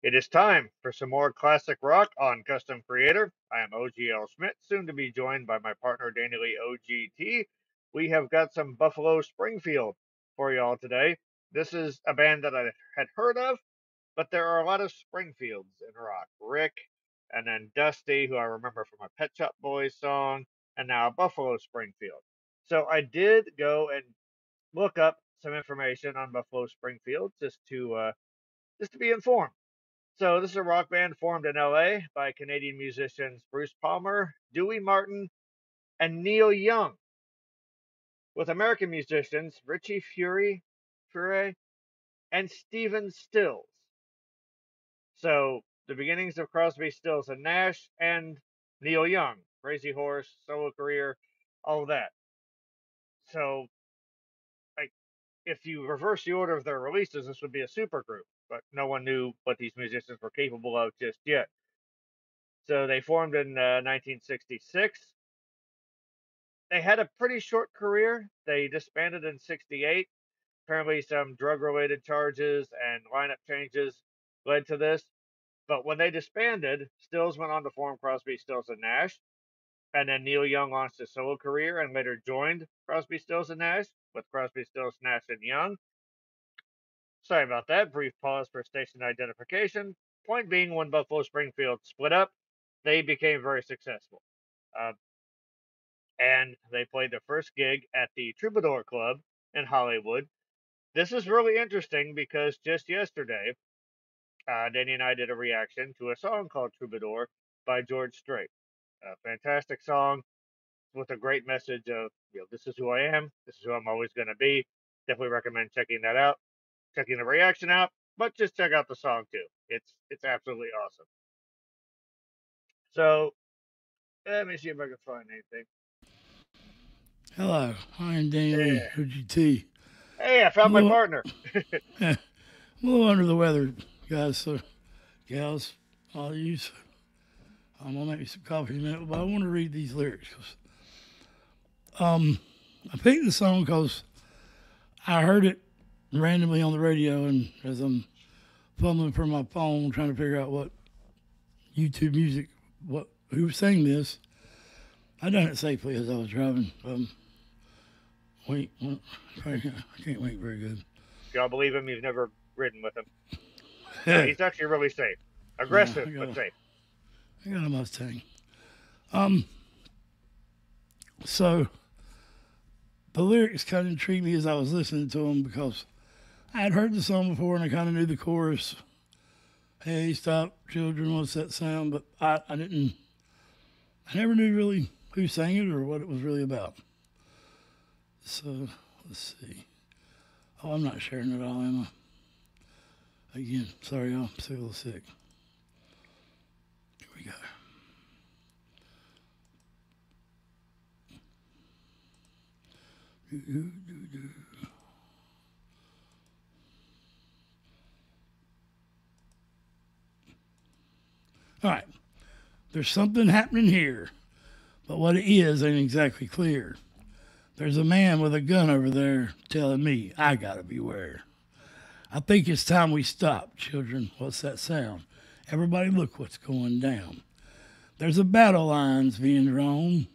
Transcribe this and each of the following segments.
It is time for some more classic rock on Custom Creator. I am OGL Schmitt, soon to be joined by my partner Danny Lee OGT. We have got some Buffalo Springfield for y'all today. This is a band that I had heard of, but there are a lot of Springfields in rock. Rick, and then Dusty, who I remember from a Pet Shop Boys song, and now Buffalo Springfield. So I did go and look up some information on Buffalo Springfield just to be informed. So this is a rock band formed in LA by Canadian musicians Bruce Palmer, Dewey Martin, and Neil Young, with American musicians Richie Furay, and Stephen Stills. So the beginnings of Crosby, Stills, and Nash, and Neil Young, Crazy Horse, solo career, all of that. So, like, if you reverse the order of their releases, this would be a supergroup, but no one knew what these musicians were capable of just yet. So they formed in 1966. They had a pretty short career. They disbanded in 68. Apparently, some drug related charges and lineup changes led to this. But when they disbanded, Stills went on to form Crosby, Stills, and Nash. And then Neil Young launched a solo career and later joined Crosby, Stills, and Nash with Crosby, Stills, Nash, and Young. Sorry about that. Brief pause for station identification. Point being, when Buffalo Springfield split up, they became very successful. And they played their first gig at the Troubadour Club in Hollywood. This is really interesting because just yesterday, Danny and I did a reaction to a song called Troubadour by George Strait. A fantastic song with a great message of, this is who I am, this is who I'm always going to be. Definitely recommend checking that out, checking the reaction out, but just check out the song too. It's absolutely awesome. So, let me see if I can find anything. Hello, I am Danny Lee, OGT. Hey, I found my partner. A little under the weather, guys, so gals, all of you. So I'm gonna make me some coffee in a minute, but I want to read these lyrics. I picked the song because I heard it randomly on the radio, and as I'm fumbling for my phone trying to figure out what YouTube music, who sang this, I done it safely as I was driving. I can't wait very good. If y'all believe him, you've never ridden with him. Yeah, he's actually really safe. Aggressive, but safe. I got a Mustang. So the lyrics kind of intrigued me as I was listening to them because I had heard the song before and I kind of knew the chorus. Hey, stop, children, what's that sound? But I never knew really who sang it or what it was really about. So, let's see. Oh, I'm not sharing it all, am I? Again, sorry, y'all. I'm still a little sick. Here we go. All right. There's something happening here, but what it is ain't exactly clear. There's a man with a gun over there telling me I gotta beware. I think it's time we stop, children. What's that sound? Everybody look what's going down. There's a battle lines being drawn.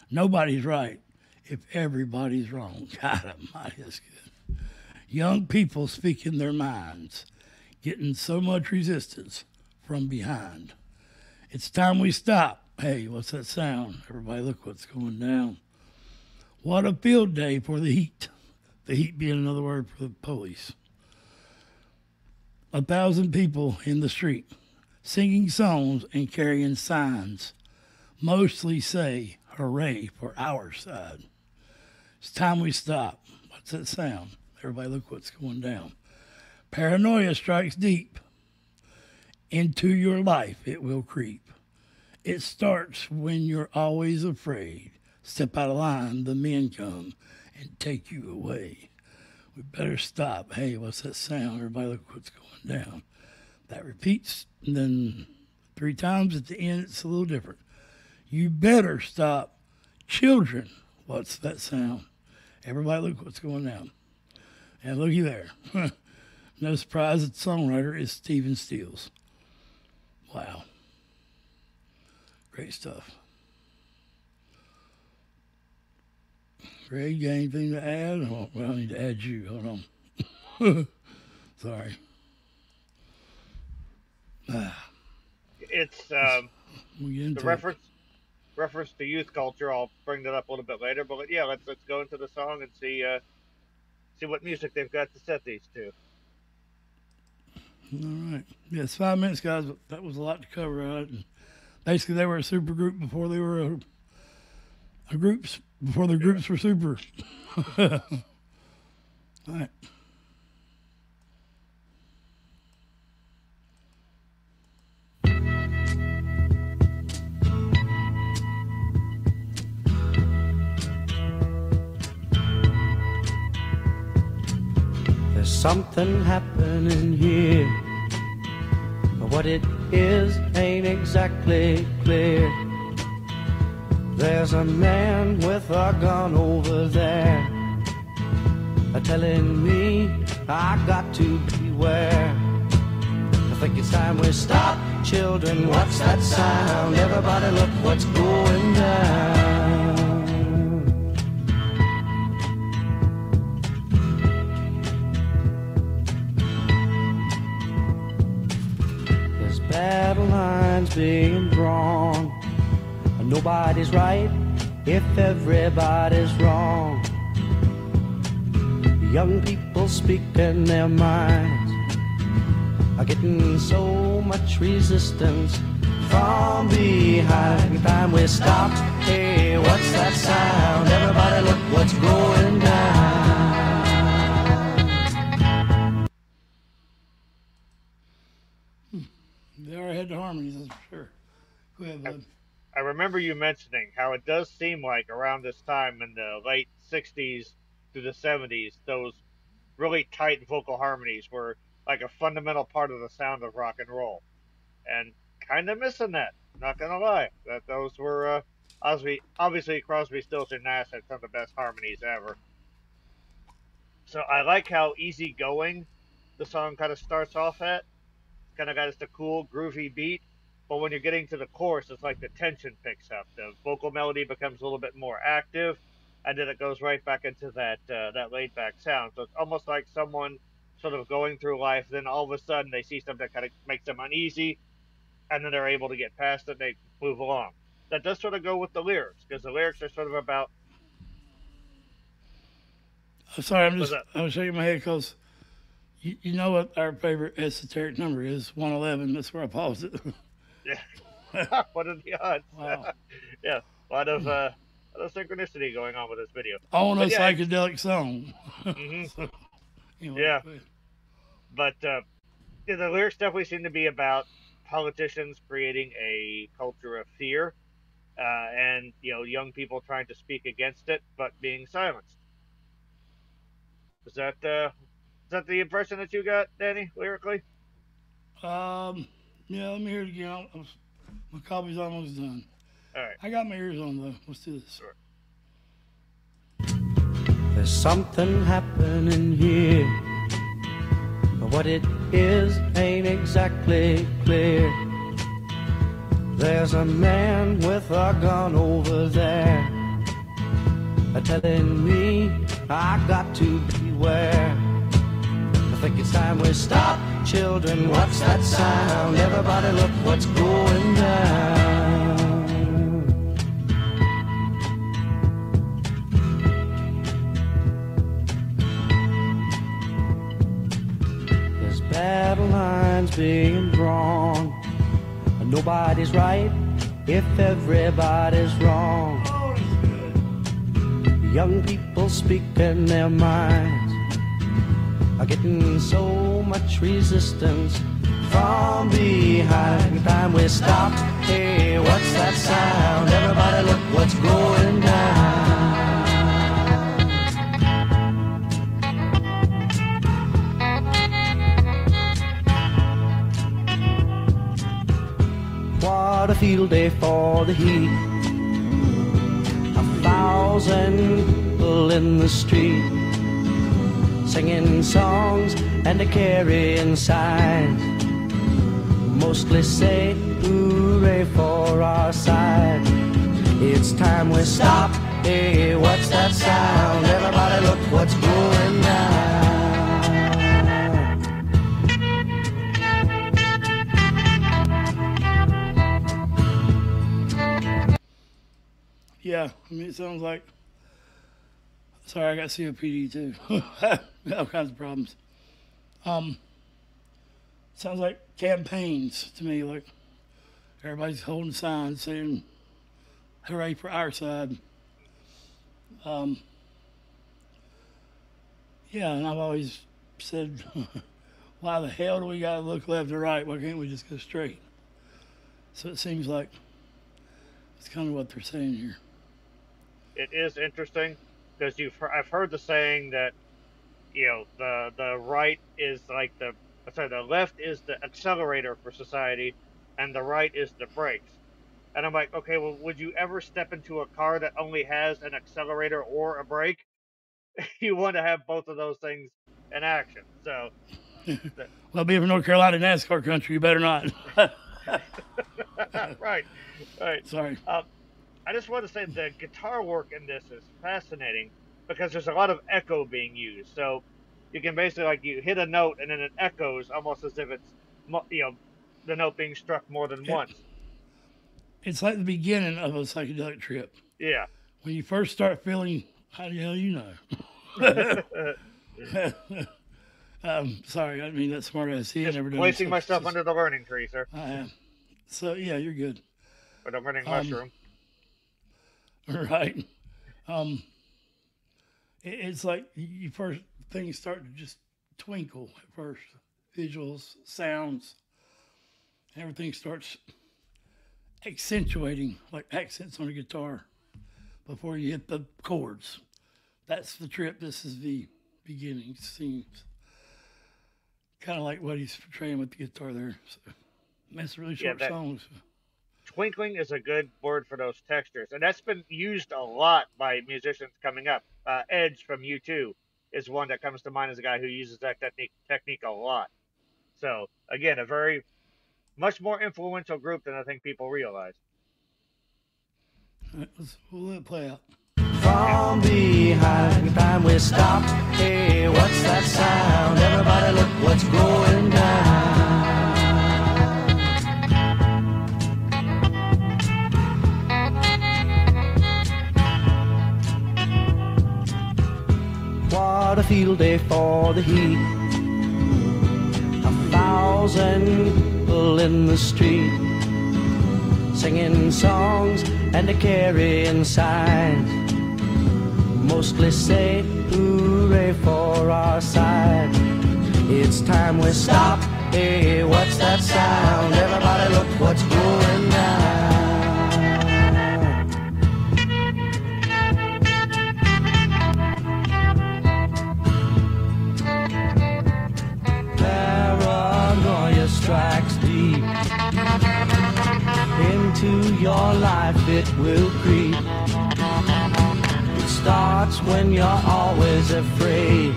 Nobody's right if everybody's wrong. God almighty, that's good. Young people speaking their minds, getting so much resistance from behind. It's time we stop. Hey, what's that sound? Everybody look what's going down. What a field day for the heat. The heat being another word for the police. 1,000 people in the street singing songs and carrying signs. Mostly say, hooray for our side. It's time we stop. What's that sound? Everybody look what's going down. Paranoia strikes deep. Into your life it will creep. It starts when you're always afraid. Step out of line, the men come and take you away. We better stop. Hey, what's that sound? Everybody look what's going down. That repeats, and then 3 times at the end, it's a little different. You better stop. Children, what's that sound? Everybody look what's going down. And looky there. No surprise that the songwriter is Stephen Stills. Wow. Great stuff. Greg, you got anything to add? Oh, well, I need to add you. Hold on. Sorry. It's we get into the reference to youth culture. I'll bring that up a little bit later. But yeah, let's go into the song and see what music they've got to set these to. All right. Yes, 5 minutes, guys. That was a lot to cover. And basically, they were a super group before they were a groups before the groups were super. All right. There's something happening here, but what it is ain't exactly clear. There's a man with a gun over there, telling me I got to beware. I think it's time we stop, children. What's that sound? Everybody look what's going down. There's battle lines being drawn. Nobody's right if everybody's wrong. Young people speaking their minds are getting so much resistance from behind. Time we stopped. Hey, what's that sound? Everybody look what's going down. They are head to harmonies, that's for sure. Go ahead, bud. I remember you mentioning how it does seem like around this time in the late 60s to the 70s, those really tight vocal harmonies were like a fundamental part of the sound of rock and roll. And kind of missing that, not going to lie. That those were, obviously Crosby, Stills, and Nash had some of the best harmonies ever. So I like how easygoing the song kind of starts off at. It's kind of got just a cool, groovy beat. But when you're getting to the chorus, it's like the tension picks up. The vocal melody becomes a little bit more active, and then it goes right back into that laid-back sound. So it's almost like someone sort of going through life, then all of a sudden they see something that kind of makes them uneasy, and then they're able to get past it and they move along. That does sort of go with the lyrics, because the lyrics are sort of about... Sorry, I'm shaking my head because you know what our favorite esoteric number is, 111. That's where I paused it. Yeah. What are the odds? Wow. Yeah, a lot of synchronicity going on with this video. On a psychedelic song. Mm-hmm. So, anyway, yeah. But the lyrics definitely seem to be about politicians creating a culture of fear, and young people trying to speak against it but being silenced. Is that the impression that you got, Danny, lyrically? Yeah, let me hear it again. My copy's almost done. All right. I got my ears on, though. Let's do this. Sure. There's something happening here, but what it is ain't exactly clear. There's a man with a gun over there, telling me I got to beware. I think it's time we stop, children. What's that sound? Everybody look what's going down. There's battle lines being drawn. Nobody's right if everybody's wrong. Young people speaking their minds are getting so much resistance from behind. Time we stopped. Hey, what's that sound? Everybody look what's going down. What a field day for the heat. 1,000 people in the street, singing songs and carrying signs. mostly say hooray for our side. It's time we stop. Hey, what's that sound? Everybody look what's going down. Yeah, I mean, it sounds like. Sorry, I got COPD too. All kinds of problems. Sounds like campaigns to me. Like everybody's holding signs saying "Hooray for our side." Yeah, and I've always said, why the hell do we got to look left or right? Why can't we just go straight? So it seems like it's kind of what they're saying here. It is interesting because I've heard the saying that the right is like the left is the accelerator for society, and the right is the brakes. And I'm like, okay, well, would you ever step into a car that only has an accelerator or a brake? You want to have both of those things in action. So, Well, being from North Carolina NASCAR country, you better not. right. Sorry. I just want to say the guitar work in this is fascinating because there's a lot of echo being used. So you can basically you hit a note and then it echoes almost as if it's the note being struck more than once. It's like the beginning of a psychedelic trip. Yeah. When you first start feeling, how the hell you know? Sorry, I didn't mean that smart ass. He Just never done placing myself under the learning tree, sir. I am. So yeah, you're good. But I'm learning mushroom. Right. It's like you first things start to just twinkle at first. Visuals, sounds, everything starts accentuating like accents on a guitar before you hit the chords. That's the trip. This is the beginning. Seems kind of like what he's portraying with the guitar there. So, that's really short songs. Twinkling is a good word for those textures, and that's been used a lot by musicians coming up. Edge from U2 is one that comes to mind as a guy who uses that technique a lot. So again, a very much more influential group than I think people realize. All right, we'll let it play out. From behind, time we stop. Hey, what's that sound? Everybody look what's going down. What a field day for the heat. 1,000 people in the street, singing songs and a carrying signs. Mostly say hooray for our side. It's time we stop. Hey, what's that sound? Everybody look what's going down. Paranoia strikes deep into your life, it will creep. Starts when you're always afraid.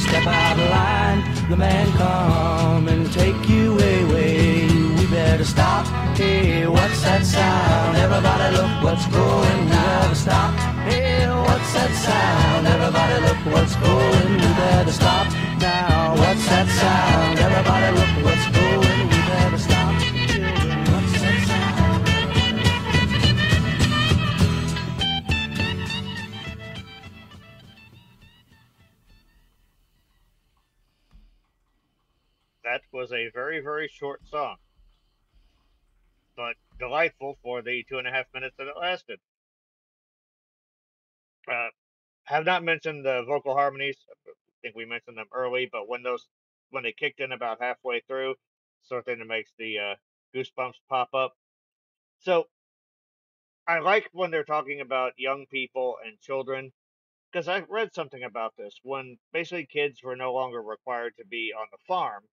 Step out of line, the man come and take you away. We better stop. Hey, what's that sound? Everybody look what's going. We better stop. Hey, what's that sound? Everybody look what's going. We better stop now. What's that sound? Everybody look what's going. We better stop. Children, what's that sound? That was a very, very short song, but delightful for the 2.5 minutes that it lasted. Have not mentioned the vocal harmonies. I think we mentioned them early, but when they kicked in about halfway through, sort of thing that makes the goosebumps pop up. So I like when they're talking about young people and children because I read something about this when basically kids were no longer required to be on the farm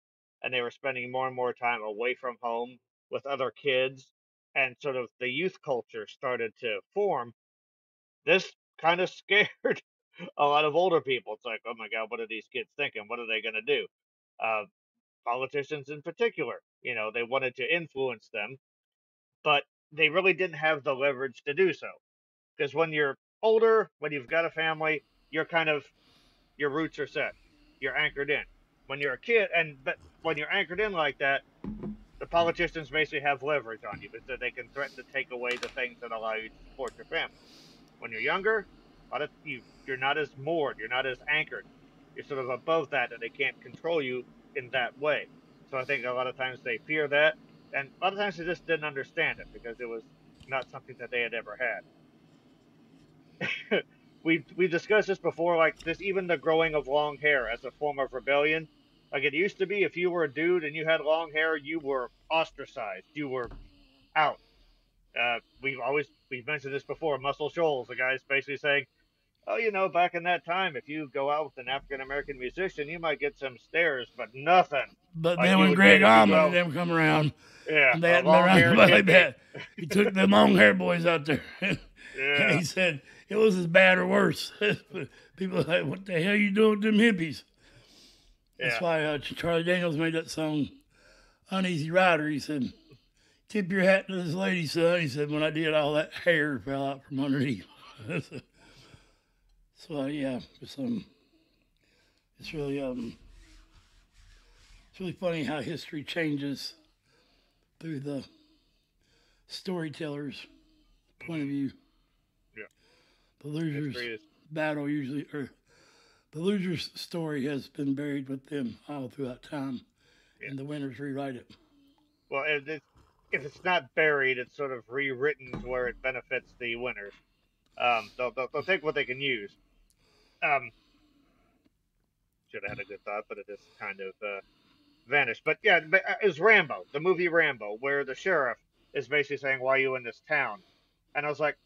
and they were spending more and more time away from home with other kids and sort of the youth culture started to form. This kind of scared a lot of older people. It's like, oh my God, what are these kids thinking? What are they going to do? Uh, politicians in particular. You know, they wanted to influence them, but they really didn't have the leverage to do so. Because when you're older, when you've got a family, you're kind of, your roots are set. You're anchored in. When you're a kid, but when you're anchored in like that, the politicians basically have leverage on you, so they can threaten to take away the things that allow you to support your family. When you're younger, you're not as moored, you're not as anchored. You're sort of above that, and they can't control you in that way. So I think a lot of times they fear that, and a lot of times they just didn't understand it because it was not something that they had ever had. we discussed this before, like this, even the growing of long hair as a form of rebellion. Like it used to be, if you were a dude and you had long hair, you were ostracized, you were out. We've mentioned this before. Muscle Shoals, the guy's basically saying, "Oh, you know, back in that time, if you go out with an African American musician, you might get some stares, but nothing." But like then when Greg Allman and them come around, yeah, they hadn't been around like that. He took the long hair boys out there. Yeah. He said it was as bad or worse. People are like, "What the hell are you doing with them hippies?" Yeah. That's why Charlie Daniels made that song, "Uneasy Rider." He said, "Tip your hat to this lady, son." He said, "When I did, all that hair fell out from underneath." So yeah, it's really funny how history changes through the storyteller's point of view. Yeah. The loser's battle usually, or the loser's story has been buried with them all throughout time, and the winners rewrite it. Well, if it's not buried, it's sort of rewritten to where it benefits the winners. They'll take what they can use. Should have had a good thought, but it just kind of vanished. But yeah, it was Rambo, the movie Rambo, where the sheriff is basically saying, "Why are you in this town?" And I was like,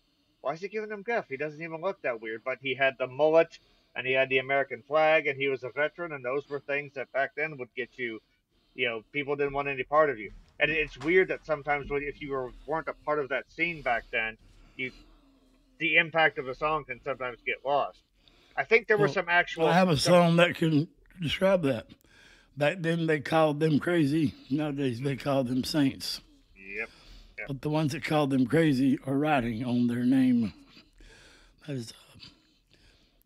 why is he giving him guff? He doesn't even look that weird. But he had the mullet, and he had the American flag, and he was a veteran, and those were things that back then would get you, people didn't want any part of you. And it's weird that sometimes if you weren't a part of that scene back then, the impact of a song can sometimes get lost. I think there were some actual... Well, I have a song that can describe that. Back then they called them crazy. Nowadays they call them saints. Yep. But the ones that called them crazy are writing on their name. That is,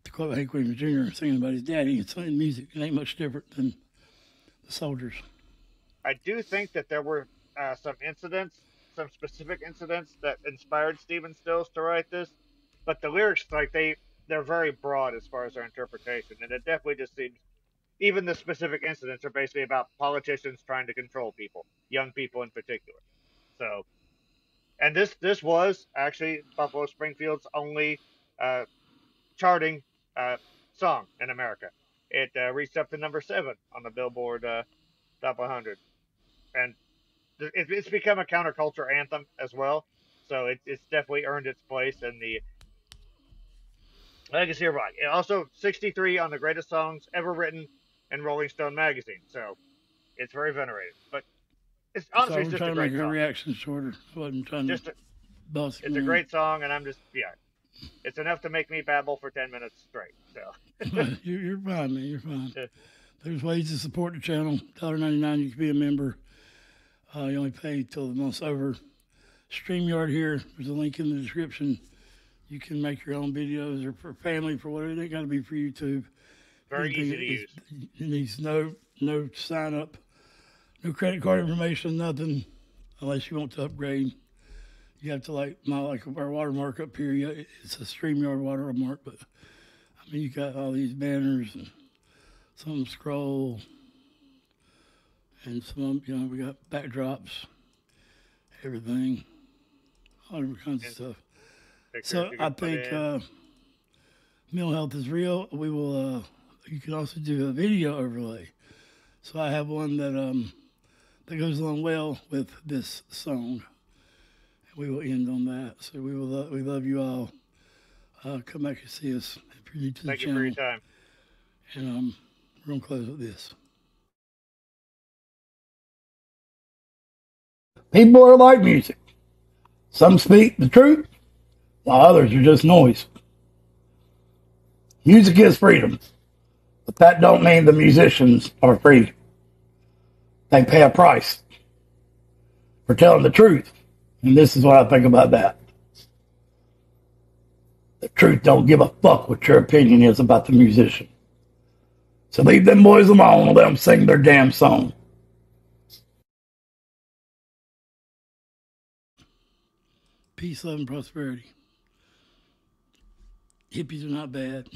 to quote Hank Williams Jr. singing about his daddy and singing music. It ain't much different than the soldiers. I do think that there were some specific incidents that inspired Stephen Stills to write this. But the lyrics, they're very broad as far as their interpretation. And it definitely just seems, even the specific incidents are basically about politicians trying to control people, young people in particular. So, and this was actually Buffalo Springfield's only charting song in America. It reached up to number 7 on the Billboard Top 100. And it's become a counterculture anthem as well. So it's definitely earned its place in the... I can see right. Also, 63 on the greatest songs ever written in Rolling Stone magazine. So it's very venerated. But it's honestly just a great song. Her reaction shorter. I wasn't trying to bust. It's a great song, and I'm just it's enough to make me babble for 10 minutes straight. So you're fine, man. You're fine. There's ways to support the channel. $1.99. You can be a member. You only pay till the month's over. StreamYard here. There's a link in the description. You can make your own videos, or for family, for whatever. It ain't got to be for YouTube. Very easy to use. It needs no sign up, no credit card information, nothing, unless you want to upgrade. You have to like our watermark up here. It's a StreamYard watermark, but I mean you got all these banners and some scroll, and some we got backdrops, everything, all different kinds of stuff. So I think mental health is real. We will. You can also do a video overlay. So I have one that goes along well with this song. We will end on that. So we love you all. Come back and see us if you're new to the channel. Thank you for your time. And we're gonna close with this. People are like music. Some speak the truth, while others are just noise. Music is freedom, but that don't mean the musicians are free. they pay a price for telling the truth. And this is what I think about that. The truth don't give a fuck what your opinion is about the musician. So leave them boys alone and let them sing their damn song. Peace, love, and prosperity. Hippies are not bad.